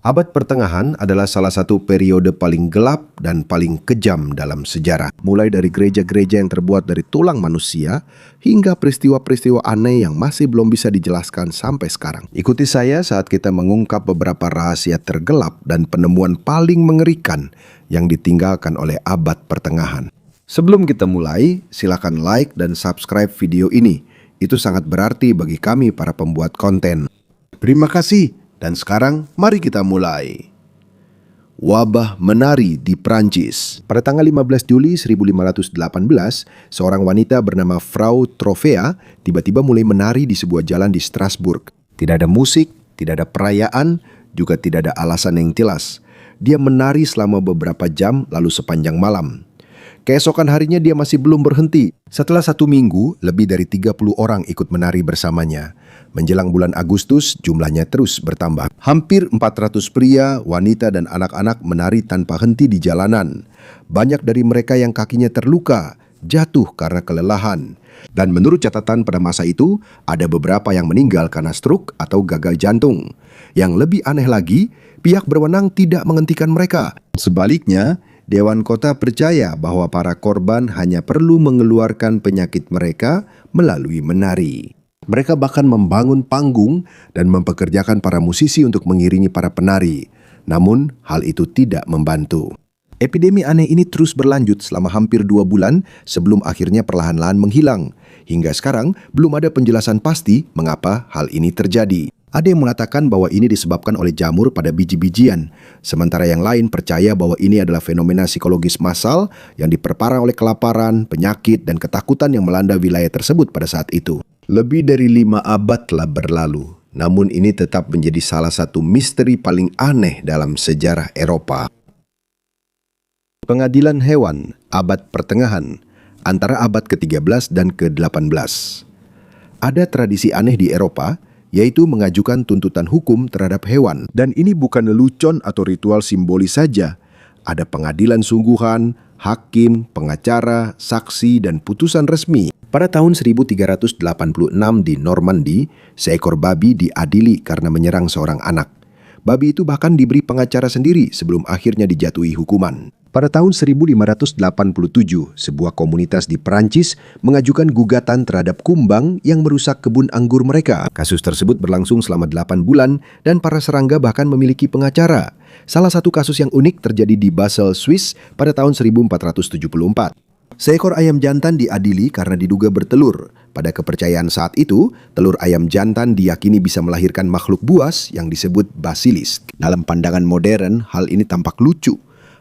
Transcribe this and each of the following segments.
Abad pertengahan adalah salah satu periode paling gelap dan paling kejam dalam sejarah. Mulai dari gereja-gereja yang terbuat dari tulang manusia, hingga peristiwa-peristiwa aneh yang masih belum bisa dijelaskan sampai sekarang. Ikuti saya saat kita mengungkap beberapa rahasia tergelap dan penemuan paling mengerikan yang ditinggalkan oleh abad pertengahan. Sebelum kita mulai, silakan like dan subscribe video ini. Itu sangat berarti bagi kami para pembuat konten. Terima kasih. Dan sekarang, mari kita mulai. Wabah menari di Prancis. Pada tanggal 15 Juli 1518, seorang wanita bernama Frau Trofea tiba-tiba mulai menari di sebuah jalan di Strasbourg. Tidak ada musik, tidak ada perayaan, juga tidak ada alasan yang jelas. Dia menari selama beberapa jam lalu sepanjang malam. Keesokan harinya dia masih belum berhenti. Setelah 1 minggu, lebih dari 30 orang ikut menari bersamanya. Menjelang bulan Agustus, jumlahnya terus bertambah. Hampir 400 pria, wanita, dan anak-anak menari tanpa henti di jalanan. Banyak dari mereka yang kakinya terluka, jatuh karena kelelahan. Dan menurut catatan pada masa itu, ada beberapa yang meninggal karena stroke atau gagal jantung. Yang lebih aneh lagi, pihak berwenang tidak menghentikan mereka. Sebaliknya, Dewan Kota percaya bahwa para korban hanya perlu mengeluarkan penyakit mereka melalui menari. Mereka bahkan membangun panggung dan mempekerjakan para musisi untuk mengiringi para penari. Namun, hal itu tidak membantu. Epidemi aneh ini terus berlanjut selama hampir 2 bulan sebelum akhirnya perlahan-lahan menghilang. Hingga sekarang, belum ada penjelasan pasti mengapa hal ini terjadi. Ada yang mengatakan bahwa ini disebabkan oleh jamur pada biji-bijian, sementara yang lain percaya bahwa ini adalah fenomena psikologis massal yang diperparah oleh kelaparan, penyakit, dan ketakutan yang melanda wilayah tersebut pada saat itu. Lebih dari 5 abad telah berlalu, namun ini tetap menjadi salah satu misteri paling aneh dalam sejarah Eropa. Pengadilan hewan, abad pertengahan, antara abad ke-13 dan ke-18. Ada tradisi aneh di Eropa, yaitu mengajukan tuntutan hukum terhadap hewan. Dan ini bukan lelucon atau ritual simbolis saja. Ada pengadilan sungguhan, hakim, pengacara, saksi, dan putusan resmi. Pada tahun 1386 di Normandy, seekor babi diadili karena menyerang seorang anak. Babi itu bahkan diberi pengacara sendiri sebelum akhirnya dijatuhi hukuman. Pada tahun 1587, sebuah komunitas di Perancis mengajukan gugatan terhadap kumbang yang merusak kebun anggur mereka. Kasus tersebut berlangsung selama 8 bulan dan para serangga bahkan memiliki pengacara. Salah satu kasus yang unik terjadi di Basel, Swiss pada tahun 1474. Seekor ayam jantan diadili karena diduga bertelur. Pada kepercayaan saat itu, telur ayam jantan diyakini bisa melahirkan makhluk buas yang disebut basilisk. Dalam pandangan modern, hal ini tampak lucu.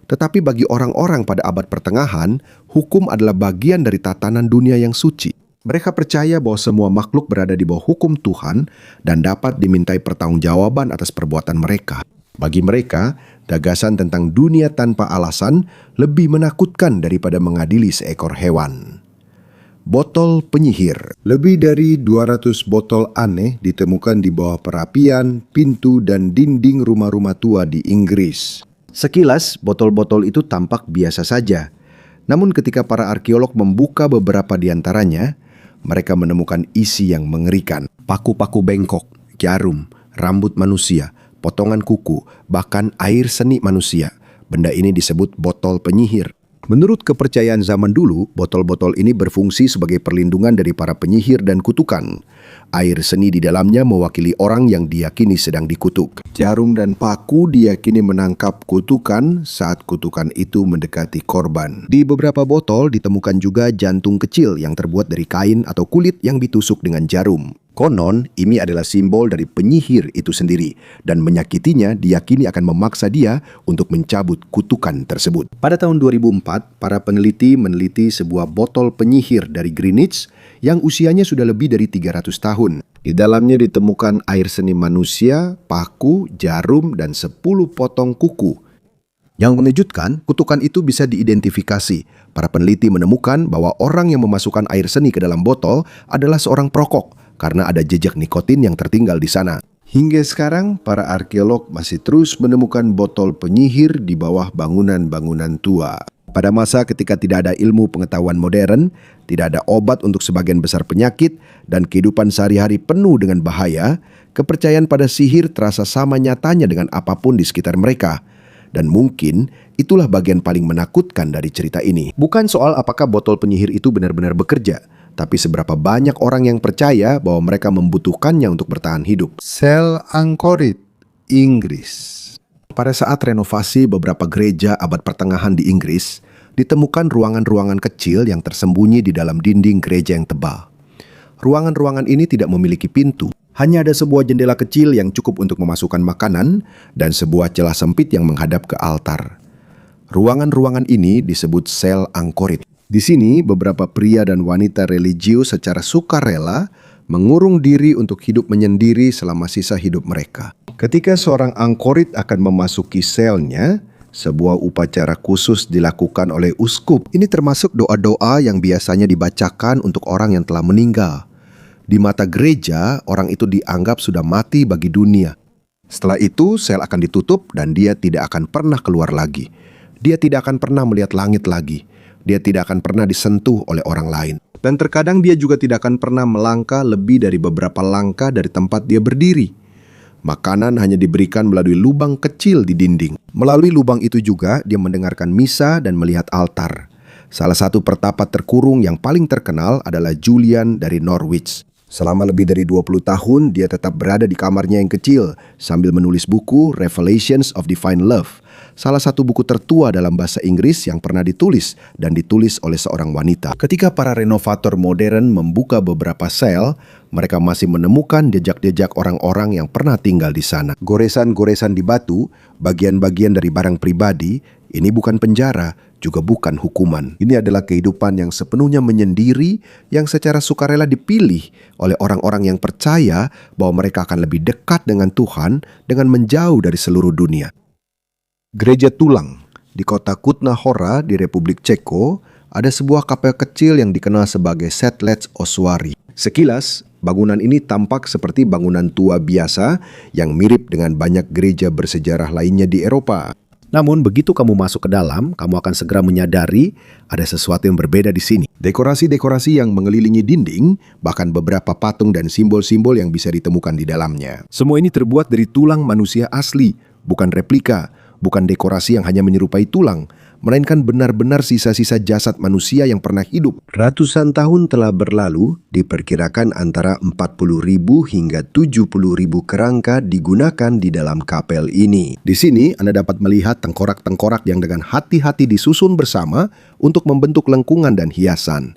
Tetapi bagi orang-orang pada abad pertengahan, hukum adalah bagian dari tatanan dunia yang suci. Mereka percaya bahwa semua makhluk berada di bawah hukum Tuhan dan dapat dimintai pertanggungjawaban atas perbuatan mereka. Bagi mereka, gagasan tentang dunia tanpa alasan lebih menakutkan daripada mengadili seekor hewan. Botol penyihir. Lebih dari 200 botol aneh ditemukan di bawah perapian, pintu, dan dinding rumah-rumah tua di Inggris. Sekilas, botol-botol itu tampak biasa saja. Namun ketika para arkeolog membuka beberapa di antaranya, mereka menemukan isi yang mengerikan. Paku-paku bengkok, jarum, rambut manusia, potongan kuku, bahkan air seni manusia. Benda ini disebut botol penyihir. Menurut kepercayaan zaman dulu, botol-botol ini berfungsi sebagai perlindungan dari para penyihir dan kutukan. Air seni di dalamnya mewakili orang yang diyakini sedang dikutuk. Jarum dan paku diyakini menangkap kutukan saat kutukan itu mendekati korban. Di beberapa botol ditemukan juga jantung kecil yang terbuat dari kain atau kulit yang ditusuk dengan jarum. Konon, ini adalah simbol dari penyihir itu sendiri dan menyakitinya diyakini akan memaksa dia untuk mencabut kutukan tersebut. Pada tahun 2004, para peneliti meneliti sebuah botol penyihir dari Greenwich yang usianya sudah lebih dari 300 tahun. Di dalamnya ditemukan air seni manusia, paku, jarum, dan 10 potong kuku. Yang menunjukkan, kutukan itu bisa diidentifikasi. Para peneliti menemukan bahwa orang yang memasukkan air seni ke dalam botol adalah seorang perokok, karena ada jejak nikotin yang tertinggal di sana. Hingga sekarang, para arkeolog masih terus menemukan botol penyihir di bawah bangunan-bangunan tua. Pada masa ketika tidak ada ilmu pengetahuan modern, tidak ada obat untuk sebagian besar penyakit, dan kehidupan sehari-hari penuh dengan bahaya, Kepercayaan pada sihir terasa sama nyatanya dengan apapun di sekitar mereka. Dan mungkin itulah bagian paling menakutkan dari cerita ini. Bukan soal apakah botol penyihir itu benar-benar bekerja, tapi seberapa banyak orang yang percaya bahwa mereka membutuhkannya untuk bertahan hidup. Sel Angkorit, Inggris. Pada saat renovasi beberapa gereja abad pertengahan di Inggris, ditemukan ruangan-ruangan kecil yang tersembunyi di dalam dinding gereja yang tebal. Ruangan-ruangan ini tidak memiliki pintu. Hanya ada sebuah jendela kecil yang cukup untuk memasukkan makanan dan sebuah celah sempit yang menghadap ke altar. Ruangan-ruangan ini disebut sel Angkorit. Di sini, beberapa pria dan wanita religius secara sukarela mengurung diri untuk hidup menyendiri selama sisa hidup mereka. Ketika seorang Angkorit akan memasuki selnya, sebuah upacara khusus dilakukan oleh uskup. Ini termasuk doa-doa yang biasanya dibacakan untuk orang yang telah meninggal. Di mata gereja, orang itu dianggap sudah mati bagi dunia. Setelah itu, sel akan ditutup dan dia tidak akan pernah keluar lagi. Dia tidak akan pernah melihat langit lagi. Dia tidak akan pernah disentuh oleh orang lain. Dan terkadang dia juga tidak akan pernah melangkah lebih dari beberapa langkah dari tempat dia berdiri. Makanan hanya diberikan melalui lubang kecil di dinding. Melalui lubang itu juga dia mendengarkan misa dan melihat altar. Salah satu pertapa terkurung yang paling terkenal adalah Julian dari Norwich. Selama lebih dari 20 tahun, dia tetap berada di kamarnya yang kecil sambil menulis buku Revelations of Divine Love, salah satu buku tertua dalam bahasa Inggris yang pernah ditulis dan ditulis oleh seorang wanita. Ketika para renovator modern membuka beberapa sel, mereka masih menemukan jejak-jejak orang-orang yang pernah tinggal di sana. Goresan-goresan di batu, bagian-bagian dari barang pribadi, ini bukan penjara, juga bukan hukuman. Ini adalah kehidupan yang sepenuhnya menyendiri, yang secara sukarela dipilih oleh orang-orang yang percaya bahwa mereka akan lebih dekat dengan Tuhan dengan menjauh dari seluruh dunia. Gereja Tulang di kota Kutna Hora di Republik Ceko ada sebuah kapel kecil yang dikenal sebagai Sedlec Ossuary. Sekilas, bangunan ini tampak seperti bangunan tua biasa yang mirip dengan banyak gereja bersejarah lainnya di Eropa. Namun begitu kamu masuk ke dalam, kamu akan segera menyadari ada sesuatu yang berbeda di sini. Dekorasi-dekorasi yang mengelilingi dinding, bahkan beberapa patung dan simbol-simbol yang bisa ditemukan di dalamnya. Semua ini terbuat dari tulang manusia asli, bukan replika, bukan dekorasi yang hanya menyerupai tulang, melainkan benar-benar sisa-sisa jasad manusia yang pernah hidup. Ratusan tahun telah berlalu, diperkirakan antara 40.000 hingga 70.000 kerangka digunakan di dalam kapel ini. Di sini Anda dapat melihat tengkorak-tengkorak yang dengan hati-hati disusun bersama untuk membentuk lengkungan dan hiasan.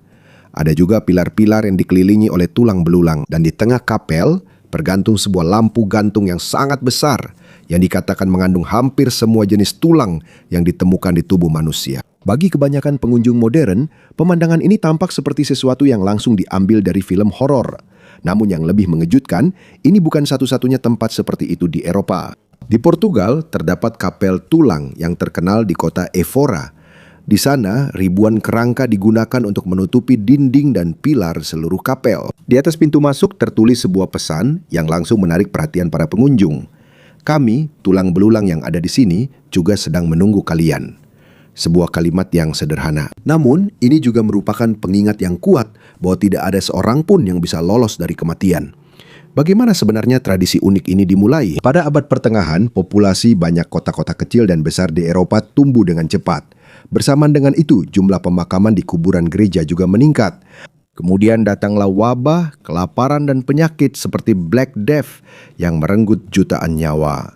Ada juga pilar-pilar yang dikelilingi oleh tulang belulang, dan di tengah kapel bergantung sebuah lampu gantung yang sangat besar yang dikatakan mengandung hampir semua jenis tulang yang ditemukan di tubuh manusia. Bagi kebanyakan pengunjung modern, pemandangan ini tampak seperti sesuatu yang langsung diambil dari film horor. Namun yang lebih mengejutkan, ini bukan satu-satunya tempat seperti itu di Eropa. Di Portugal, terdapat kapel tulang yang terkenal di kota Évora. Di sana, ribuan kerangka digunakan untuk menutupi dinding dan pilar seluruh kapel. Di atas pintu masuk tertulis sebuah pesan yang langsung menarik perhatian para pengunjung. Kami, tulang belulang yang ada di sini, juga sedang menunggu kalian. Sebuah kalimat yang sederhana. Namun, ini juga merupakan pengingat yang kuat bahwa tidak ada seorang pun yang bisa lolos dari kematian. Bagaimana sebenarnya tradisi unik ini dimulai? Pada abad pertengahan, populasi banyak kota-kota kecil dan besar di Eropa tumbuh dengan cepat. Bersamaan dengan itu, jumlah pemakaman di kuburan gereja juga meningkat. Kemudian datanglah wabah, kelaparan dan penyakit seperti Black Death yang merenggut jutaan nyawa.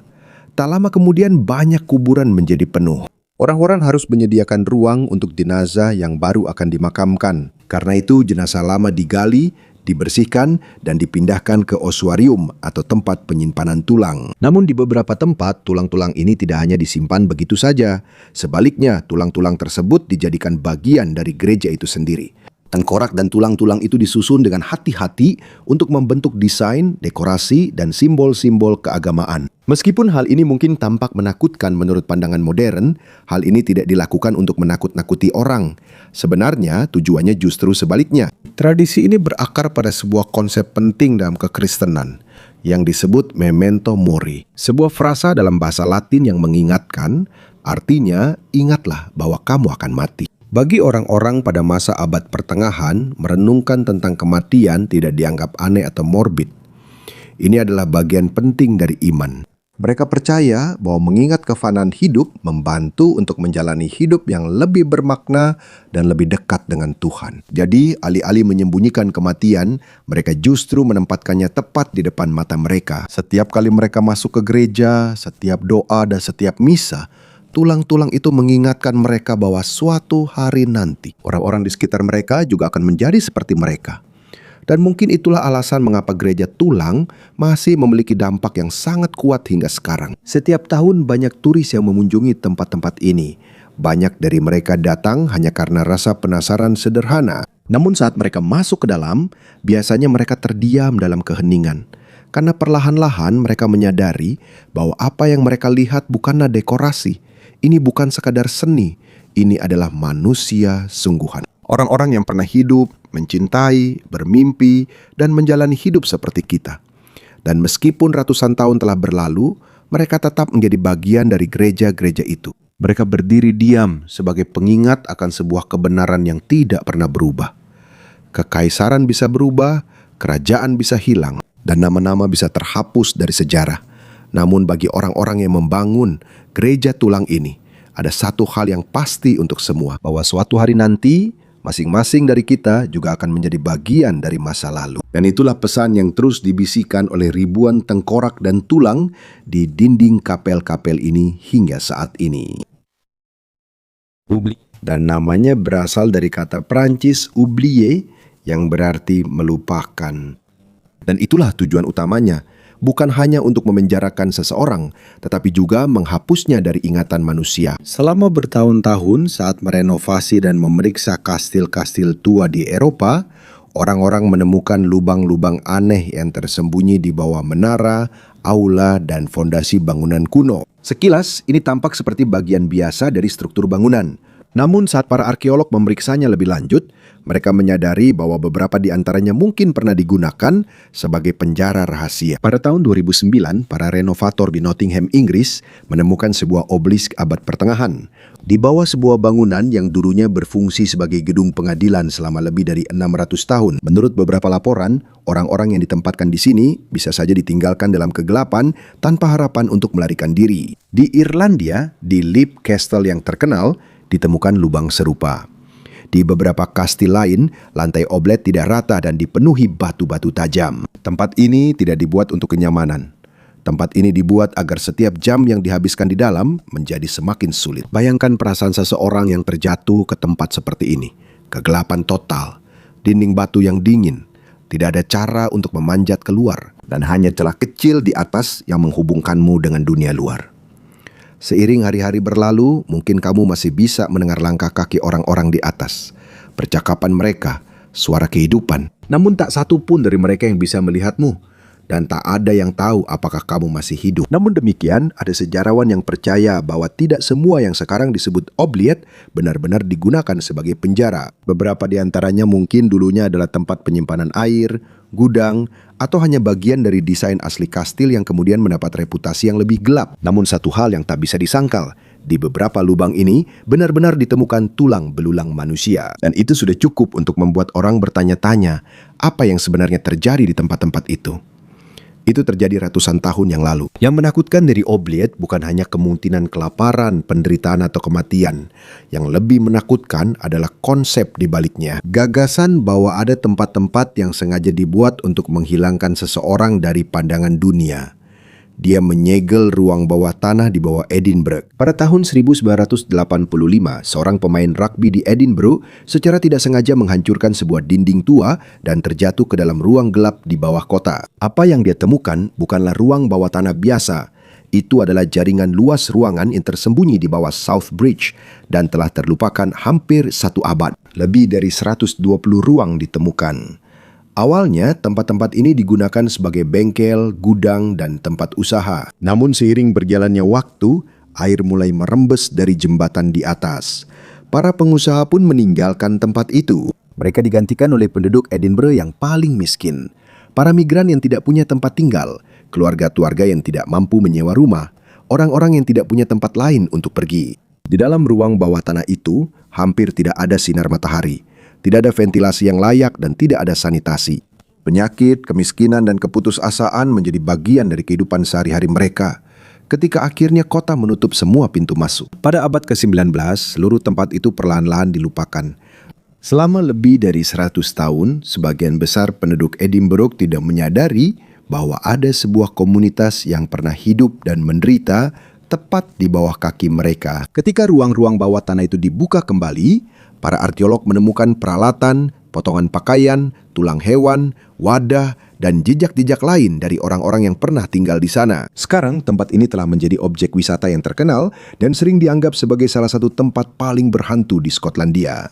Tak lama kemudian banyak kuburan menjadi penuh. Orang-orang harus menyediakan ruang untuk jenazah yang baru akan dimakamkan. Karena itu jenazah lama digali, dibersihkan dan dipindahkan ke ossuarium atau tempat penyimpanan tulang. Namun di beberapa tempat, tulang-tulang ini tidak hanya disimpan begitu saja. Sebaliknya, tulang-tulang tersebut dijadikan bagian dari gereja itu sendiri. Tengkorak dan tulang-tulang itu disusun dengan hati-hati untuk membentuk desain, dekorasi, dan simbol-simbol keagamaan. Meskipun hal ini mungkin tampak menakutkan menurut pandangan modern, hal ini tidak dilakukan untuk menakut-nakuti orang. Sebenarnya tujuannya justru sebaliknya. Tradisi ini berakar pada sebuah konsep penting dalam kekristenan yang disebut memento mori. Sebuah frasa dalam bahasa Latin yang mengingatkan, artinya ingatlah bahwa kamu akan mati. Bagi orang-orang pada masa abad pertengahan, merenungkan tentang kematian tidak dianggap aneh atau morbid. Ini adalah bagian penting dari iman. Mereka percaya bahwa mengingat kefanaan hidup membantu untuk menjalani hidup yang lebih bermakna dan lebih dekat dengan Tuhan. Jadi, alih-alih menyembunyikan kematian, mereka justru menempatkannya tepat di depan mata mereka. Setiap kali mereka masuk ke gereja, setiap doa dan setiap misa, tulang-tulang itu mengingatkan mereka bahwa suatu hari nanti, orang-orang di sekitar mereka juga akan menjadi seperti mereka. Dan mungkin itulah alasan mengapa gereja tulang masih memiliki dampak yang sangat kuat hingga sekarang. Setiap tahun banyak turis yang mengunjungi tempat-tempat ini. Banyak dari mereka datang hanya karena rasa penasaran sederhana. Namun saat mereka masuk ke dalam, biasanya mereka terdiam dalam keheningan. Karena perlahan-lahan mereka menyadari bahwa apa yang mereka lihat bukanlah dekorasi. Ini bukan sekadar seni, ini adalah manusia sungguhan. Orang-orang yang pernah hidup, mencintai, bermimpi, dan menjalani hidup seperti kita. Dan meskipun ratusan tahun telah berlalu, mereka tetap menjadi bagian dari gereja-gereja itu. Mereka berdiri diam sebagai pengingat akan sebuah kebenaran yang tidak pernah berubah. Kekaisaran bisa berubah, kerajaan bisa hilang, dan nama-nama bisa terhapus dari sejarah. Namun bagi orang-orang yang membangun gereja tulang ini, ada satu hal yang pasti untuk semua, bahwa suatu hari nanti, masing-masing dari kita juga akan menjadi bagian dari masa lalu. Dan itulah pesan yang terus dibisikkan oleh ribuan tengkorak dan tulang di dinding kapel-kapel ini hingga saat ini. Dan namanya berasal dari kata Prancis oublier yang berarti melupakan. Dan itulah tujuan utamanya. Bukan hanya untuk memenjarakan seseorang, tetapi juga menghapusnya dari ingatan manusia. Selama bertahun-tahun saat merenovasi dan memeriksa kastil-kastil tua di Eropa, orang-orang menemukan lubang-lubang aneh yang tersembunyi di bawah menara, aula, dan fondasi bangunan kuno. Sekilas, ini tampak seperti bagian biasa dari struktur bangunan. Namun saat para arkeolog memeriksanya lebih lanjut, mereka menyadari bahwa beberapa di antaranya mungkin pernah digunakan sebagai penjara rahasia. Pada tahun 2009, para renovator di Nottingham, Inggris, menemukan sebuah obelisk abad pertengahan di bawah sebuah bangunan yang dulunya berfungsi sebagai gedung pengadilan selama lebih dari 600 tahun. Menurut beberapa laporan, orang-orang yang ditempatkan di sini bisa saja ditinggalkan dalam kegelapan tanpa harapan untuk melarikan diri. Di Irlandia, di Leap Castle yang terkenal, ditemukan lubang serupa. Di beberapa kastil lain, lantai oblet tidak rata dan dipenuhi batu-batu tajam. Tempat ini tidak dibuat untuk kenyamanan. Tempat ini dibuat agar setiap jam yang dihabiskan di dalam menjadi semakin sulit. Bayangkan perasaan seseorang yang terjatuh ke tempat seperti ini. Kegelapan total, dinding batu yang dingin, tidak ada cara untuk memanjat keluar, dan hanya celah kecil di atas yang menghubungkanmu dengan dunia luar. Seiring hari-hari berlalu, mungkin kamu masih bisa mendengar langkah kaki orang-orang di atas, percakapan mereka, suara kehidupan. Namun tak satu pun dari mereka yang bisa melihatmu, dan tak ada yang tahu apakah kamu masih hidup. Namun demikian, ada sejarawan yang percaya bahwa tidak semua yang sekarang disebut oubliette benar-benar digunakan sebagai penjara. Beberapa di antaranya mungkin dulunya adalah tempat penyimpanan air, gudang, atau hanya bagian dari desain asli kastil yang kemudian mendapat reputasi yang lebih gelap. Namun satu hal yang tak bisa disangkal, di beberapa lubang ini benar-benar ditemukan tulang belulang manusia. Dan itu sudah cukup untuk membuat orang bertanya-tanya apa yang sebenarnya terjadi di tempat-tempat itu. Itu terjadi ratusan tahun yang lalu. Yang menakutkan dari oubliette bukan hanya kemungkinan kelaparan, penderitaan, atau kematian. Yang lebih menakutkan adalah konsep di baliknya. Gagasan bahwa ada tempat-tempat yang sengaja dibuat untuk menghilangkan seseorang dari pandangan dunia. Dia menyegel ruang bawah tanah di bawah Edinburgh. Pada tahun 1985, seorang pemain rugby di Edinburgh secara tidak sengaja menghancurkan sebuah dinding tua dan terjatuh ke dalam ruang gelap di bawah kota. Apa yang dia temukan bukanlah ruang bawah tanah biasa. Itu adalah jaringan luas ruangan yang tersembunyi di bawah South Bridge dan telah terlupakan hampir 1 abad. Lebih dari 120 ruang ditemukan. Awalnya, tempat-tempat ini digunakan sebagai bengkel, gudang, dan tempat usaha. Namun seiring berjalannya waktu, air mulai merembes dari jembatan di atas. Para pengusaha pun meninggalkan tempat itu. Mereka digantikan oleh penduduk Edinburgh yang paling miskin. Para migran yang tidak punya tempat tinggal, keluarga-keluarga yang tidak mampu menyewa rumah, orang-orang yang tidak punya tempat lain untuk pergi. Di dalam ruang bawah tanah itu, hampir tidak ada sinar matahari. Tidak ada ventilasi yang layak dan tidak ada sanitasi. Penyakit, kemiskinan, dan keputusasaan menjadi bagian dari kehidupan sehari-hari mereka. Ketika akhirnya kota menutup semua pintu masuk. Pada abad ke-19, seluruh tempat itu perlahan-lahan dilupakan. Selama lebih dari 100 tahun, sebagian besar penduduk Edinburgh tidak menyadari bahwa ada sebuah komunitas yang pernah hidup dan menderita tepat di bawah kaki mereka. Ketika ruang-ruang bawah tanah itu dibuka kembali, para arkeolog menemukan peralatan, potongan pakaian, tulang hewan, wadah, dan jejak-jejak lain dari orang-orang yang pernah tinggal di sana. Sekarang, tempat ini telah menjadi objek wisata yang terkenal dan sering dianggap sebagai salah satu tempat paling berhantu di Skotlandia.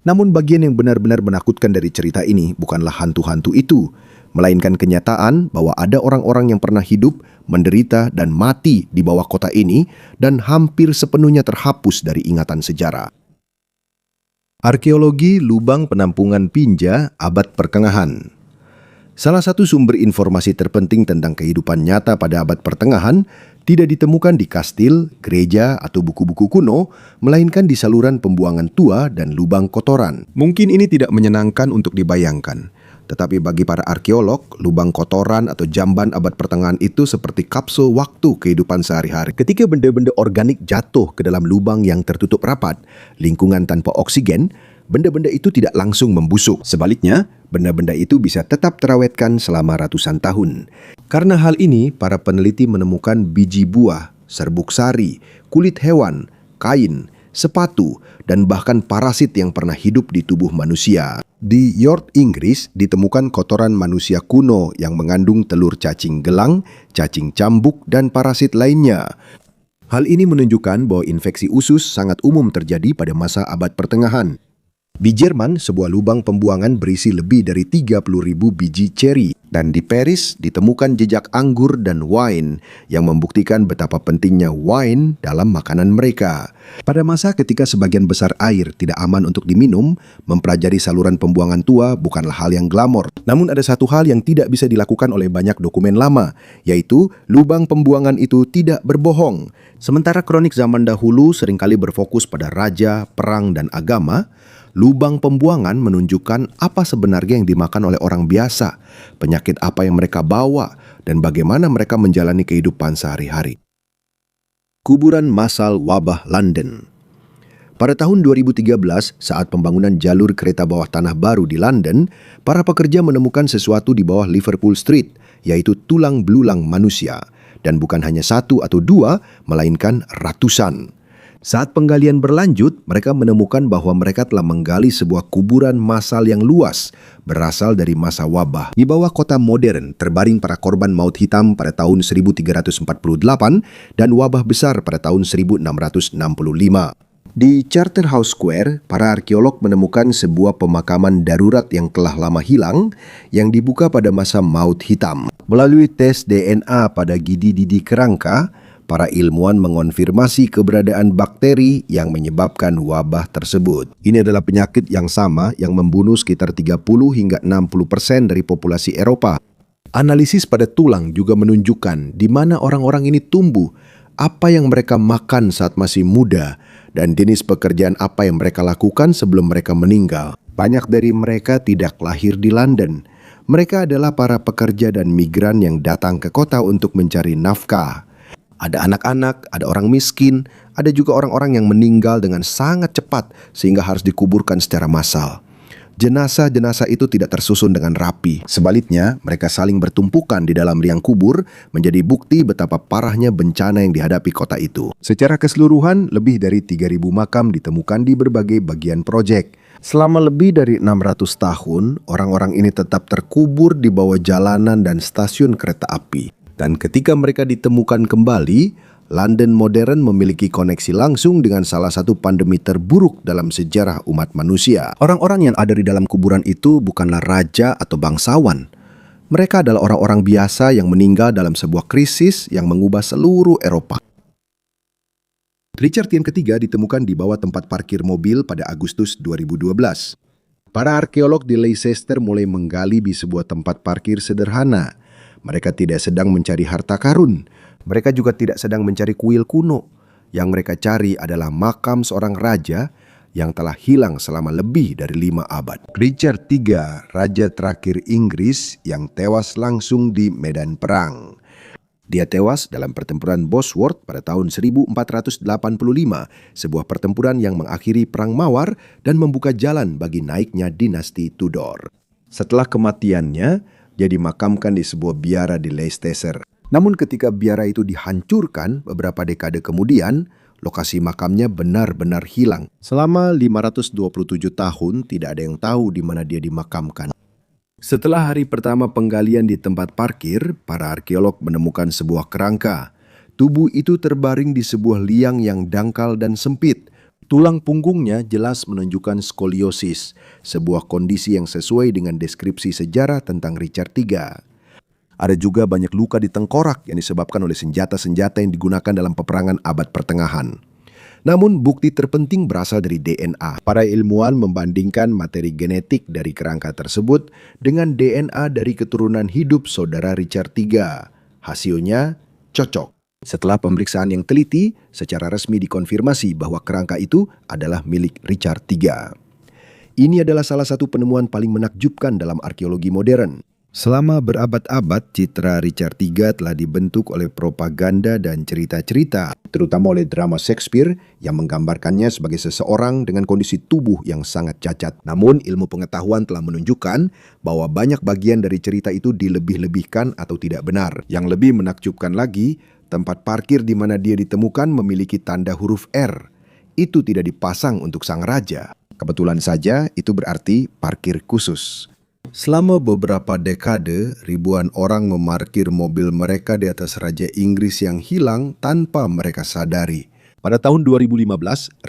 Namun bagian yang benar-benar menakutkan dari cerita ini bukanlah hantu-hantu itu, melainkan kenyataan bahwa ada orang-orang yang pernah hidup, menderita, dan mati di bawah kota ini dan hampir sepenuhnya terhapus dari ingatan sejarah. Arkeologi lubang penampungan Pinja abad pertengahan. Salah satu sumber informasi terpenting tentang kehidupan nyata pada abad pertengahan tidak ditemukan di kastil, gereja, atau buku-buku kuno, melainkan di saluran pembuangan tua dan lubang kotoran. Mungkin ini tidak menyenangkan untuk dibayangkan, tetapi bagi para arkeolog, lubang kotoran atau jamban abad pertengahan itu seperti kapsul waktu kehidupan sehari-hari. Ketika benda-benda organik jatuh ke dalam lubang yang tertutup rapat, lingkungan tanpa oksigen, benda-benda itu tidak langsung membusuk. Sebaliknya, benda-benda itu bisa tetap terawetkan selama ratusan tahun. Karena hal ini, para peneliti menemukan biji buah, serbuk sari, kulit hewan, kain, sepatu, dan bahkan parasit yang pernah hidup di tubuh manusia. Di York, Inggris, ditemukan kotoran manusia kuno yang mengandung telur cacing gelang, cacing cambuk, dan parasit lainnya. Hal ini menunjukkan bahwa infeksi usus sangat umum terjadi pada masa abad pertengahan. Di Jerman, sebuah lubang pembuangan berisi lebih dari 30.000 biji ceri. Dan di Paris, ditemukan jejak anggur dan wine yang membuktikan betapa pentingnya wine dalam makanan mereka. Pada masa ketika sebagian besar air tidak aman untuk diminum, mempelajari saluran pembuangan tua bukanlah hal yang glamor. Namun ada satu hal yang tidak bisa dilakukan oleh banyak dokumen lama, yaitu lubang pembuangan itu tidak berbohong. Sementara kronik zaman dahulu seringkali berfokus pada raja, perang, dan agama, lubang pembuangan menunjukkan apa sebenarnya yang dimakan oleh orang biasa, penyakit apa yang mereka bawa, dan bagaimana mereka menjalani kehidupan sehari-hari. Kuburan massal wabah London. Pada tahun 2013, saat pembangunan jalur kereta bawah tanah baru di London, para pekerja menemukan sesuatu di bawah Liverpool Street, yaitu tulang belulang manusia. Dan bukan hanya satu atau dua, melainkan ratusan. Saat penggalian berlanjut, mereka menemukan bahwa mereka telah menggali sebuah kuburan massal yang luas, berasal dari masa wabah. Di bawah kota modern, terbaring para korban maut hitam pada tahun 1348 dan wabah besar pada tahun 1665. Di Charterhouse Square, para arkeolog menemukan sebuah pemakaman darurat yang telah lama hilang, yang dibuka pada masa maut hitam. Melalui tes DNA pada gidi-gidi kerangka, para ilmuwan mengonfirmasi keberadaan bakteri yang menyebabkan wabah tersebut. Ini adalah penyakit yang sama yang membunuh sekitar 30 hingga 60% dari populasi Eropa. Analisis pada tulang juga menunjukkan di mana orang-orang ini tumbuh, apa yang mereka makan saat masih muda, dan jenis pekerjaan apa yang mereka lakukan sebelum mereka meninggal. Banyak dari mereka tidak lahir di London. Mereka adalah para pekerja dan migran yang datang ke kota untuk mencari nafkah. Ada anak-anak, ada orang miskin, ada juga orang-orang yang meninggal dengan sangat cepat sehingga harus dikuburkan secara massal. Jenazah-jenazah itu tidak tersusun dengan rapi. Sebaliknya, mereka saling bertumpukan di dalam liang kubur, menjadi bukti betapa parahnya bencana yang dihadapi kota itu. Secara keseluruhan, lebih dari 3.000 makam ditemukan di berbagai bagian proyek. Selama lebih dari 600 tahun, orang-orang ini tetap terkubur di bawah jalanan dan stasiun kereta api. Dan ketika mereka ditemukan kembali, London modern memiliki koneksi langsung dengan salah satu pandemi terburuk dalam sejarah umat manusia. Orang-orang yang ada di dalam kuburan itu bukanlah raja atau bangsawan. Mereka adalah orang-orang biasa yang meninggal dalam sebuah krisis yang mengubah seluruh Eropa. Richard yang ketiga ditemukan di bawah tempat parkir mobil pada Agustus 2012. Para arkeolog di Leicester mulai menggali di sebuah tempat parkir sederhana. Mereka tidak sedang mencari harta karun. Mereka juga tidak sedang mencari kuil kuno. Yang mereka cari adalah makam seorang raja yang telah hilang selama lebih dari 5 abad. Richard III, raja terakhir Inggris yang tewas langsung di medan perang. Dia tewas dalam pertempuran Bosworth pada tahun 1485, sebuah pertempuran yang mengakhiri Perang Mawar dan membuka jalan bagi naiknya dinasti Tudor. Setelah kematiannya, dia dimakamkan di sebuah biara di Leicester. Namun ketika biara itu dihancurkan beberapa dekade kemudian, lokasi makamnya benar-benar hilang. Selama 527 tahun tidak ada yang tahu di mana dia dimakamkan. Setelah hari pertama penggalian di tempat parkir, para arkeolog menemukan sebuah kerangka. Tubuh itu terbaring di sebuah liang yang dangkal dan sempit. Tulang punggungnya jelas menunjukkan skoliosis, sebuah kondisi yang sesuai dengan deskripsi sejarah tentang Richard III. Ada juga banyak luka di tengkorak yang disebabkan oleh senjata-senjata yang digunakan dalam peperangan abad pertengahan. Namun bukti terpenting berasal dari DNA. Para ilmuwan membandingkan materi genetik dari kerangka tersebut dengan DNA dari keturunan hidup saudara Richard III. Hasilnya cocok. Setelah pemeriksaan yang teliti, secara resmi dikonfirmasi bahwa kerangka itu adalah milik Richard III. Ini adalah salah satu penemuan paling menakjubkan dalam arkeologi modern. Selama berabad-abad, citra Richard III telah dibentuk oleh propaganda dan cerita-cerita, terutama oleh drama Shakespeare yang menggambarkannya sebagai seseorang dengan kondisi tubuh yang sangat cacat. Namun, ilmu pengetahuan telah menunjukkan bahwa banyak bagian dari cerita itu dilebih-lebihkan atau tidak benar. Yang lebih menakjubkan lagi, tempat parkir di mana dia ditemukan memiliki tanda huruf R. Itu tidak dipasang untuk sang raja. Kebetulan saja itu berarti parkir khusus. Selama beberapa dekade, ribuan orang memarkir mobil mereka di atas Raja Inggris yang hilang tanpa mereka sadari. Pada tahun 2015,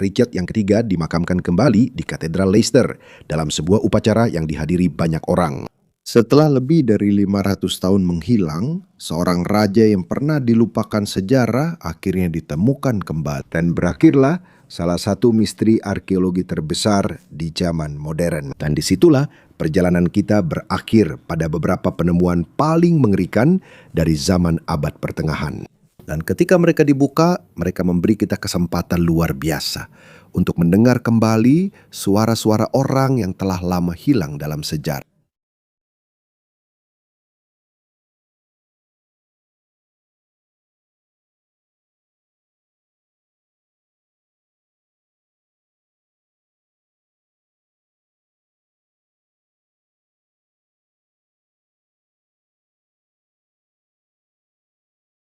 Richard yang ketiga dimakamkan kembali di Katedral Leicester dalam sebuah upacara yang dihadiri banyak orang. Setelah lebih dari 500 tahun menghilang, seorang raja yang pernah dilupakan sejarah akhirnya ditemukan kembali. Dan berakhirlah salah satu misteri arkeologi terbesar di zaman modern. Dan disitulah perjalanan kita berakhir pada beberapa penemuan paling mengerikan dari zaman abad pertengahan. Dan ketika mereka dibuka, mereka memberi kita kesempatan luar biasa untuk mendengar kembali suara-suara orang yang telah lama hilang dalam sejarah.